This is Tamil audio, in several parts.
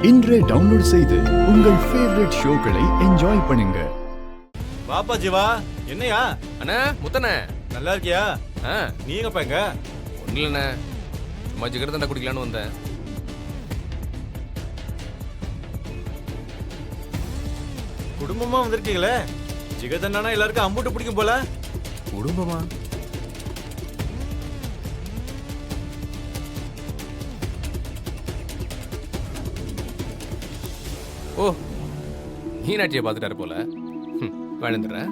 இன்றே டவுன்லோட் செய்து உங்கள் ஃபேவரட் ஷோக்களை என்ஜாய் பண்ணுங்க. பாப்பா ஜீவா, என்னையா அண்ணா முத்தண்ணே, நல்லா இருக்கியா? நீ எங்கப்பா எங்க? ஒன்றும் இல்லைண்ணே, சும்மா ஜிகர்தண்டா குடிக்கலான்னு வந்தேன். குடும்பமா வந்திருக்கீங்களே, ஜிகதண்ணா எல்லாருக்கும் அம்பூட்டு பிடிக்கும் போல. குடும்பமா? ஓ, மீனாட்சியை பார்த்துட்டாரு போல. வாழ்ந்துடுறேன்.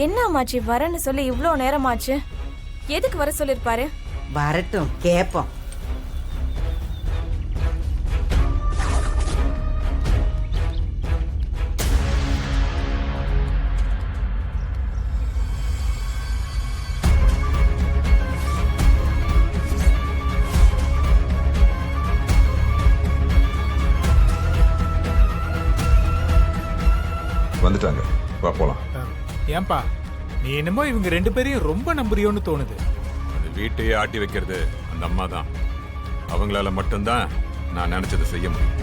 என்ன அம்மாச்சி வரேன்னு சொல்லி இவ்ளோ நேரமாச்சு? எதுக்கு வர சொல்லிருப்பாரு? வரட்டும், கேப்போம். வந்துட்டாங்க, வா போலாம். ஏன்பா நீ என்னமோ இவங்க ரெண்டு பேரையும் ரொம்ப நம்புறியோன்னு தோணுது. அது வீட்டையே ஆட்டி வைக்கிறது அந்த அம்மா தான். அவங்களால மட்டும்தான் நான் நினைச்சதை செய்ய முடியும்.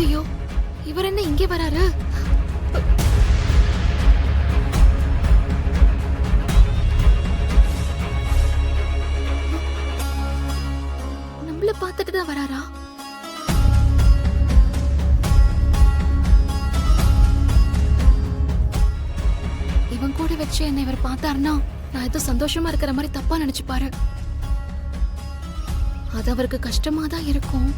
ஐயோ, இவர் என்ன இங்கே வராரு? நம்மள பார்த்துட்டு தான் வராரா? இவன் கூட வச்சு என்ன இவர் பார்த்தாருன்னா நான் ஏதோ சந்தோஷமா இருக்கிற மாதிரி தப்பா நினைச்சுப்பாரு. அது அவருக்கு கஷ்டமா தான் இருக்கும்.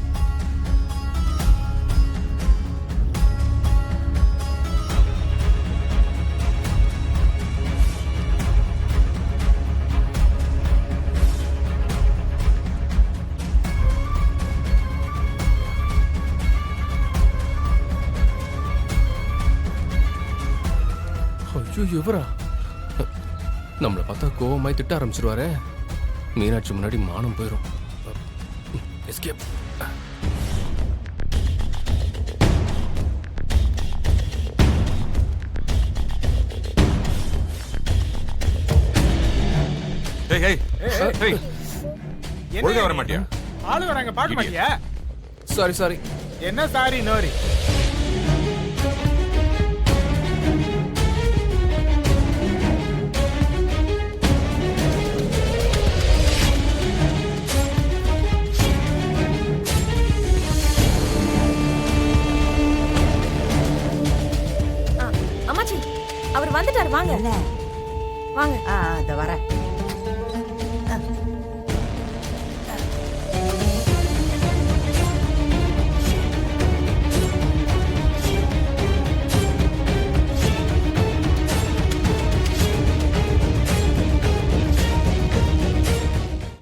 ஐயோ, இவரா? நம்மளை பார்த்தா கோவமாய் திட்ட ஆரம்பிச்சிருவாரு. மீனாட்சி முன்னாடி மானம் போயிடும். எஸ்கேப். ஒழுங்கா வர மாட்டியா? ஆளு வராங்க, பார்க்க மாட்டியா? Sorry sorry. என்ன சாரி நோரி? அம்மாச்சி அவர் வந்துட்டார், வாங்க வாங்க. அத வர